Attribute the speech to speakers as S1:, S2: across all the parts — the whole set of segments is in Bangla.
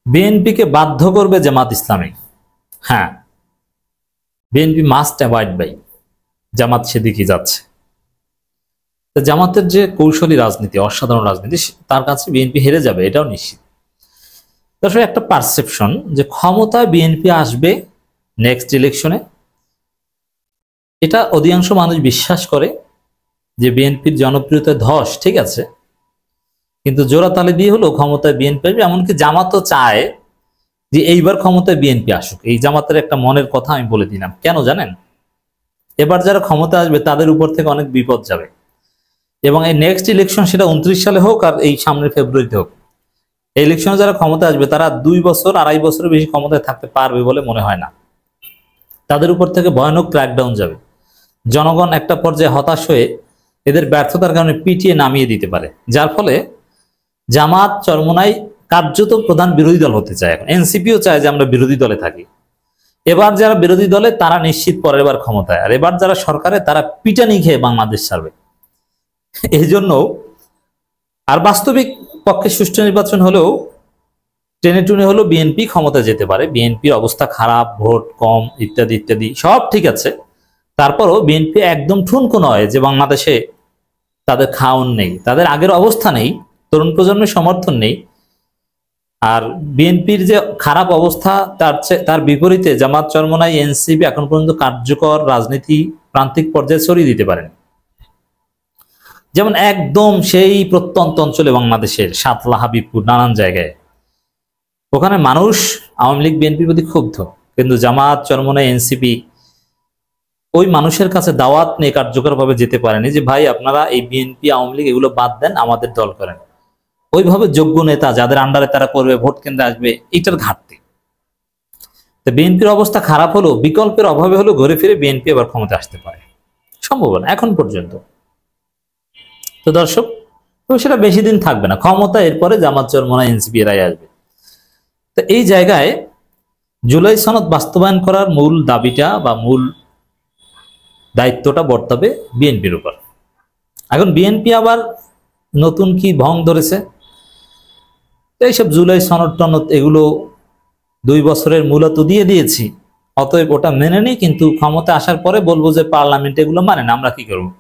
S1: বিএনপিকে বাধ্য করবে জামাত ইসলামী। হ্যাঁ, বিএনপি মাস্ট অ্যাভয়েড বাই জামাত সেদিকে যাচ্ছে। জামাতের যে কৌশলী রাজনীতি, অসাধারণ রাজনীতি, তার কাছে বিএনপি হেরে যাবে, এটাও নিশ্চিত। দর্শক, একটা পারসেপশন যে ক্ষমতায় বিএনপি আসবে নেক্সট ইলেকশনে, এটা অধিকাংশ মানুষ বিশ্বাস করে যে বিএনপির জনপ্রিয়তা ধস, ঠিক আছে, কিন্তু জোড়াতালি দিয়ে হলো ক্ষমতায় বিএনপি আসবে। এমনকি জামাতও চায় যে এইবার ক্ষমতায় বিএনপি আসুক। এই জামাতের একটা মনের কথা আমি বলে দিলাম, কেন জানেন? এবার যারা ক্ষমতা আসবে তাদের উপর থেকে অনেক বিপদ যাবে, এবং এই নেক্সট ইলেকশন, সেটা 29 সালে হোক আর এই সামনের ফেব্রুয়ারিতে হোক, এই ইলেকশনে যারা ক্ষমতা আসবে তারা 2 বছর 2.5 বছরের বেশি ক্ষমতায় থাকতে পারবে বলে মনে হয় না। তাদের উপর থেকে ভয়ানক ক্র্যাকডাউন যাবে। জনগণ একটা পর্যায়ে হতাশ হয়ে এদের ব্যর্থতার কারণে পিটিয়ে নামিয়ে দিতে পারে, যার ফলে জামাত চরমোনাই কার্যত প্রধান বিরোধী দল হতে চায়। এখন এনসিপিও চায় যে আমরা বিরোধী দলে থাকি। এবার যারা বিরোধী দলে তারা নিশ্চিত পরের বার ক্ষমতায়, আর এবার যারা সরকারে তারা পিটানি খেয়ে বাংলাদেশ ছাড়বে। এই জন্য, আর বাস্তবিক পক্ষে সুষ্ঠু নির্বাচন হলেও টেনে টুনে হলেও বিএনপি ক্ষমতা যেতে পারে। বিএনপির অবস্থা খারাপ, ভোট কম, ইত্যাদি ইত্যাদি সব ঠিক আছে, তারপরও বিএনপি একদম ঠুনকো নয় যে বাংলাদেশে তাদের খাওন নেই, তাদের আগের অবস্থা নেই, তরুণ প্রজন্মের সমর্থন নেই। আর বিএনপির যে খারাপ অবস্থা, তার বিপরীতে জামাত চরমোনাই এনসিপি এখন পর্যন্ত কার্যকর রাজনীতি প্রান্তিক পর্যায়ে ছড়িয়ে দিতে পারেন। যেমন একদম সেই প্রত্যন্ত অঞ্চলে বাংলাদেশের সাতলা, হাবিবপুর, নানান জায়গায় ওখানে মানুষ আওয়ামী লীগ বিএনপির প্রতি ক্ষুব্ধ, কিন্তু জামাত চরমোনাই এনসিপি ওই মানুষের কাছে দাওয়াত নিয়ে কার্যকরভাবে যেতে পারেনি যে ভাই আপনারা এই বিএনপি আওয়ামী লীগ এগুলো বাদ দেন, আমাদের দল করেন। ওইভাবে যোগ্য নেতা যাদের আন্ডারে তারা করবে, ভোট কেন্দ্রে আসবে, এইটার ঘাটতি। তো বিএনপির অবস্থা খারাপ হলো, বিকল্পের অভাবে হলো, ঘুরে ফিরে বিএনপি আবার ক্ষমতা আসতে পারে, সম্ভাবনা এখন পর্যন্ত। তো দর্শক, সেটা বেশি দিন থাকবে না ক্ষমতা, এরপরে জামাত চরমোনাই এনসিপি এরাই আসবে। তো এই জায়গায় জুলাই সনদ বাস্তবায়ন করার মূল দাবিটা বা মূল দায়িত্বটা বর্তাবে বিএনপির উপর। এখন বিএনপি আবার নতুন কি ভং ধরেছে, এইসব জুলাই সনদ টনদ এগুলো 2 বছরের মূলত দিয়ে দিয়েছি, অতএব ওটা মেনে নিই, কিন্তু ক্ষমতা আসার পরে বলবো যে পার্লামেন্ট এগুলো মানে না, আমরা কি করবো,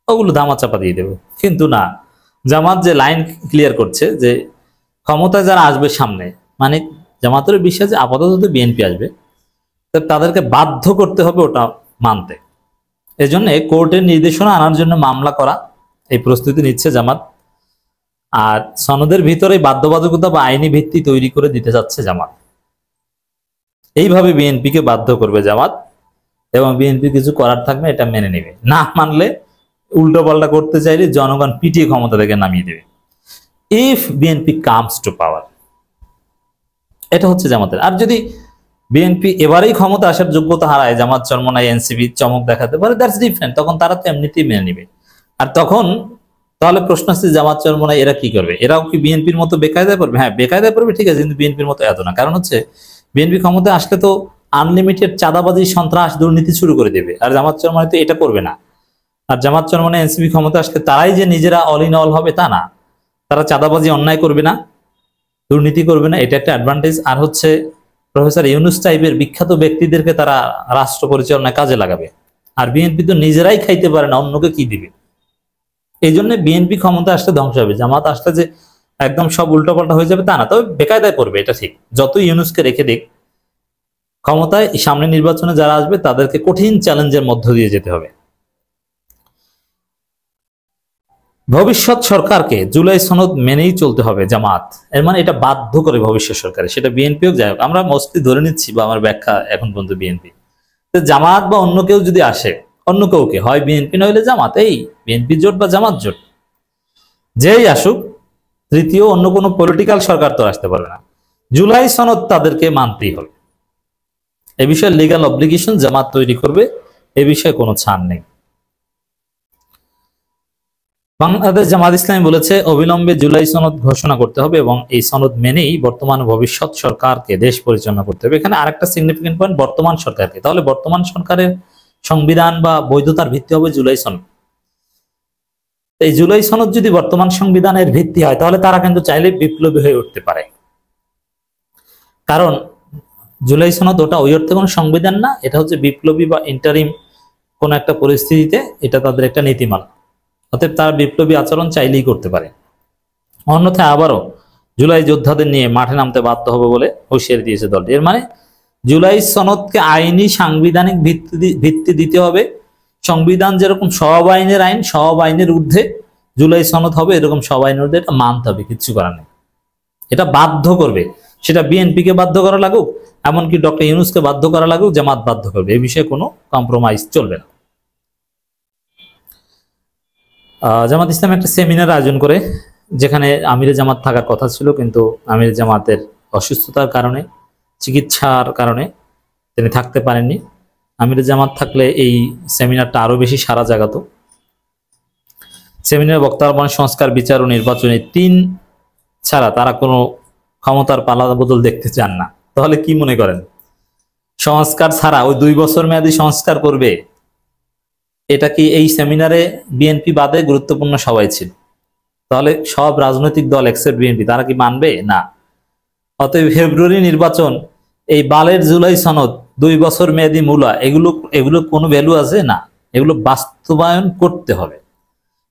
S1: ওগুলো ধামাচাপা দিয়ে দেবো। কিন্তু না, জামাত যে লাইন ক্লিয়ার করছে যে ক্ষমতায় যারা আসবে সামনে, মানে জামাতের বিশ্বাস যে আপাতত বিএনপি আসবে, তাদেরকে বাধ্য করতে হবে ওটা মানতে। এজন্য কোর্টের নির্দেশনা আনার জন্য মামলা করা এই প্রস্তুতি নিচ্ছে জামাত। আর সনদের ভিতরে বাধ্যবাধকতা বা আইনি ভিত্তি তৈরি করে দিতে যাচ্ছে জামাত। এইভাবে বিএনপিকে বাধ্য করবে জামাত, এবং বিএনপি কিছু করার থাকবে এটা মেনে নেবে, না মানলে উল্টো পাল্টা করতে চাইলে জনগণ পিটিয়ে ক্ষমতা থেকে নামিয়ে দেবে। ইফ বিএনপি কামস টু পাওয়ার, এটা হচ্ছে জামাতের। আর যদি বিএনপি এবারেই ক্ষমতা আসার যোগ্যতা হারায়, জামাত চরমোনাই এনসিপি চমক দেখাতে পারে, দ্যাটস ডিফারেন্ট, তখন তারা তো এমনিতেই মেনে নিবে। আর তখন তাহলে প্রশ্ন আসছে জামাত চরমোনাই এরা কি করবে? এরাও কি বিএনপির মতো বেকায়দায় পড়বে? হ্যাঁ, বেকায়দায় পড়বে, ঠিক আছে, কিন্তু বিএনপির মতো এত না। কারণ হচ্ছে বিএনপি ক্ষমতায় আসলে তো আনলিমিটেড চাঁদাবাজি, সন্ত্রাস, দুর্নীতি শুরু করে দেবে, আর জামাত চরমোনাই তো এটা করবে না। আর জামাত চরমোনাই এনসিপি ক্ষমতা আসলে তারাই যে নিজেরা অল ইন অল হবে তা না, তারা চাঁদাবাজি, অন্যায় করবে না, দুর্নীতি করবে না, এটা একটা অ্যাডভান্টেজ। আর হচ্ছে প্রফেসর ইউনূস টাইপের বিখ্যাত ব্যক্তিদেরকে তারা রাষ্ট্র পরিচালনায় কাজে লাগাবে। আর বিএনপি তো নিজেরাই খাইতে পারে না, অন্যকে কি দিবে? এই জন্য বিএনপি ক্ষমতা আসলে ধ্বংস হবে। জামাত আসলে যে একদম সব উল্টোপাল্টা হয়ে যাবে তা না, তবে বেকায়দায় পড়বে, এটা ঠিক। যত ইউনূসকে রেখে দিক ক্ষমতায়, সামনে নির্বাচনে যারা আসবে তাদেরকে কঠিন চ্যালেঞ্জের মধ্য দিয়ে যেতে হবে। ভবিষ্যৎ সরকারকে জুলাই সনদ মেনেই চলতে হবে জামাত, এর মানে এটা বাধ্য করে ভবিষ্যৎ সরকারে, সেটা বিএনপি হোক, যাই হোক। আমরা মোস্টলি ধরে নিচ্ছি, বা আমার ব্যাখ্যা এখন পর্যন্ত বিএনপি। জামাত বা অন্য কেউ যদি আসে, অন্য কাউকে, হয় বিএনপি নইলে জামাত, এই বিএনপি জোট বা জামাত জোট যেই আসুক, তৃতীয় অন্য কোনো পলিটিক্যাল সরকার তো আসতে পারবে না, জুলাই সনদ তাদেরকে মানতেই হবে। এ বিষয়ে লিগ্যাল অব্লিগেশন জামাত তৈরি করবে, এ বিষয়ে কোনো ছাড় নেই। বাংলাদেশ জামাত ইসলামী বলেছে অবিলম্বে জুলাই সনদ ঘোষণা করতে হবে, এবং এই সনদ মেনেই বর্তমান ভবিষ্যৎ সরকারকে দেশ পরিচালনা করতে হবে। এখানে আরেকটা সিগনিফিকেন্ট পয়েন্ট, বর্তমান সরকারকে। তাহলে বর্তমান সরকারের সংবিধান বা বৈধতার ভিত্তি হবে জুলাই সনদ। এই জুলাই সনদ যদি বর্তমান সংবিধানের ভিত্তি হয়, তাহলে তারা কিন্তু চাইলে বিপ্লবী হয়ে উঠতে পারে। কারণ জুলাই সনদ ওটা ওই অর্থে কোনো সংবিধান না, এটা হচ্ছে বিপ্লবী বা ইন্টারিম কোন একটা পরিস্থিতিতে এটা তাদের একটা নীতিমালা। অতএব তারা বিপ্লবী আচরণ চাইলেই করতে পারে। অন্যথায় আবারও জুলাই যোদ্ধাদের নিয়ে মাঠে নামতে বাধ্য হবে বলে হুঁশিয়ারি দিয়েছে দলটি। এর মানে জুলাই সনদকে আইনি সাংবিধানিক ভিত্তি দিতে হবে। সংবিধান যেরকম সব আইনের আইন, সব আইনের ঊর্ধ্বে জুলাই সনদ হবে, এরকম সব আইনের ঊর্ধ্বে এটা মানতে হবে, কিচ্ছু করার নেই। এটা বাধ্য করবে, সেটা বিএনপিকে বাধ্য করা লাগুক, এমনকি ডক্টর ইউনূসকে বাধ্য করা লাগুক, জামাত বাধ্য করবে, এই বিষয়ে কোনো কম্প্রোমাইজ চলবে না। জামাত ইসলাম একটা সেমিনার আয়োজন করে, যেখানে আমিরে জামাত থাকার কথা ছিল, কিন্তু আমির জামাতের অসুস্থতার কারণে, চিকিৎসার কারণে তিনি থাকতে পারেননি। আমিরে জামাত থাকলে এই সেমিনারটা আরো বেশি সাড়া জাগাতো। সেমিনার বক্তারা বলেন, সংস্কার, বিচার ও নির্বাচনে 3 ছাড়া তারা কোনো ক্ষমতার পালা বদল দেখতে চান না। তাহলে কি মনে করেন, সংস্কার ছাড়া ওই 2 বছর মেয়াদী সংস্কার করবে? এটা কি এই সেমিনারে বিএনপি বাদে গুরুত্বপূর্ণ সবাই ছিল? তাহলে সব রাজনৈতিক দল এক্সেপ্ট বিএনপি, তারা কি মানবে? না। অতএব ফেব্রুয়ারি নির্বাচন, এই বালের জুলাই সনদ, 2 বছর মেয়াদী মূলা, এগুলো কোনো ভ্যালু আছে না। এগুলো বাস্তবায়ন করতে হবে।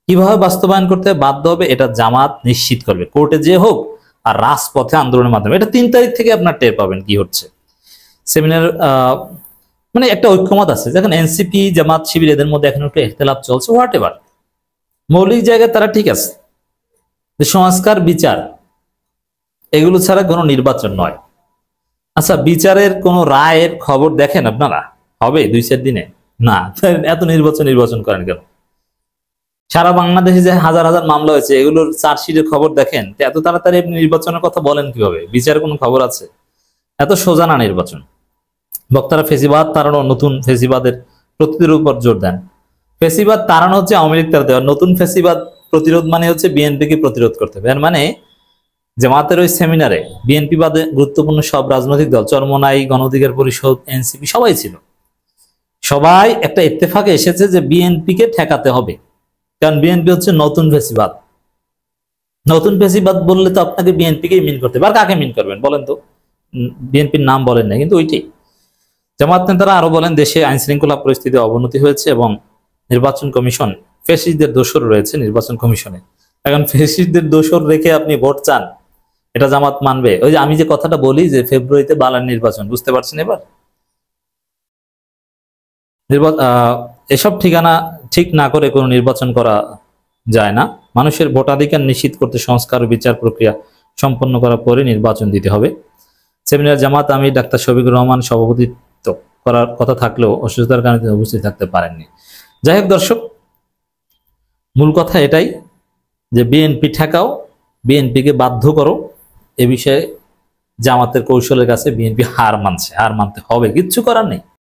S1: কিভাবে বাস্তবায়ন করতে বাধ্য হবে, এটা জামাত নিশ্চিত করবে, কোর্টে যে হোক আর রাজপথে আন্দোলনের মাধ্যমে। এটা 3 তারিখ থেকে আপনার টের পাবেন কি হচ্ছে। সেমিনার মানে একটা ঐক্যমত আছে, যেখানে এনসিপি, জামাত, শিবির এদের মধ্যে এখন একটু ইখতিলাফ চলছে, হোয়াট এভার, মৌলিক জায়গায় তারা ঠিক আছে। যে সংস্কার, বিচার, এগুলো ছাড়া কোনো নির্বাচন নয়। আচ্ছা, বিচারের কোনো রায়ের খবর দেখেন আপনারা? হবে 2-4 দিনে? না। এত নির্বাচন করেন কেন? সারা বাংলাদেশে যে হাজার হাজার মামলা হয়েছে, এগুলোর চার্জশিটের খবর দেখেন। এত তাড়াতাড়ি আপনি নির্বাচনের কথা বলেন কিভাবে? বিচারের কোনো খবর আছে? এত সোজা না নির্বাচন। বক্তারা ফেসিবাদ তাড়ানো, নতুন ফেসিবাদের প্রতিরোধের উপর জোর দেন। ফেসিবাদ তাড়ানো হচ্ছে আওয়ামী লীগ তাড়াতে, আর নতুন ফেসিবাদ প্রতিরোধ মানে হচ্ছে বিএনপিকে প্রতিরোধ করতে হবে। এর মানে জামাতের ওই সেমিনারে বিএনপি বাদে গুরুত্বপূর্ণ সব রাজনৈতিক দল, চরমোনাই, গণ অধিকার পরিষদ, এনসিপি সবাই ছিল। সবাই একটা ইত্তেফাকে এসেছে যে বিএনপিকে ঠেকাতে হবে, কারণ বিএনপি হচ্ছে নতুন ফেসিবাদ। নতুন ফেসিবাদ বললে তো আপনাকে বিএনপিকেই মিন করতে হবে। আর কাকে মিন করবেন বলেন তো? বিএনপির নাম বলেন না, কিন্তু ওইটাই। জামাত নেতারা আরো বলেন, দেশে আইন শৃঙ্খলা পরিস্থিতি অবনতি হয়েছে এবং নির্বাচন কমিশন ফ্যাসিস্টদের দোসর রয়েছে নির্বাচন কমিশনে। এখন ফ্যাসিস্টদের দোসর রেখে আপনি ভোট চান, এটা জামাত মানবে? ওই যে আমি যে কথাটা বলি যে ফেব্রুয়ারিতে বালার নির্বাচন, বুঝতে পারছেন এবার? এসব ঠিকানা ঠিক না করে কোনো নির্বাচন করা যায় না। মানুষের ভোটাধিকার নিশ্চিত করতে সংস্কার ও বিচার প্রক্রিয়া সম্পন্ন করার পরে নির্বাচন দিতে হবে। সেমিনার জামাত আমির ডাক্তার শফিকুর রহমান সভাপতিত্ব করার কথা থাকলেও অসুস্থতার কারণে তিনি উপস্থিত থাকতে পারেননি। যাই হোক দর্শক, মূল কথা এটাই যে বিএনপি ঠেকাও, বিএনপিকে বাধ্য করো। এ বিষয়ে জামাতের কৌশলের কাছে বিএনপি হার মানছে, হার মানতে হবে, কিচ্ছু করার নেই।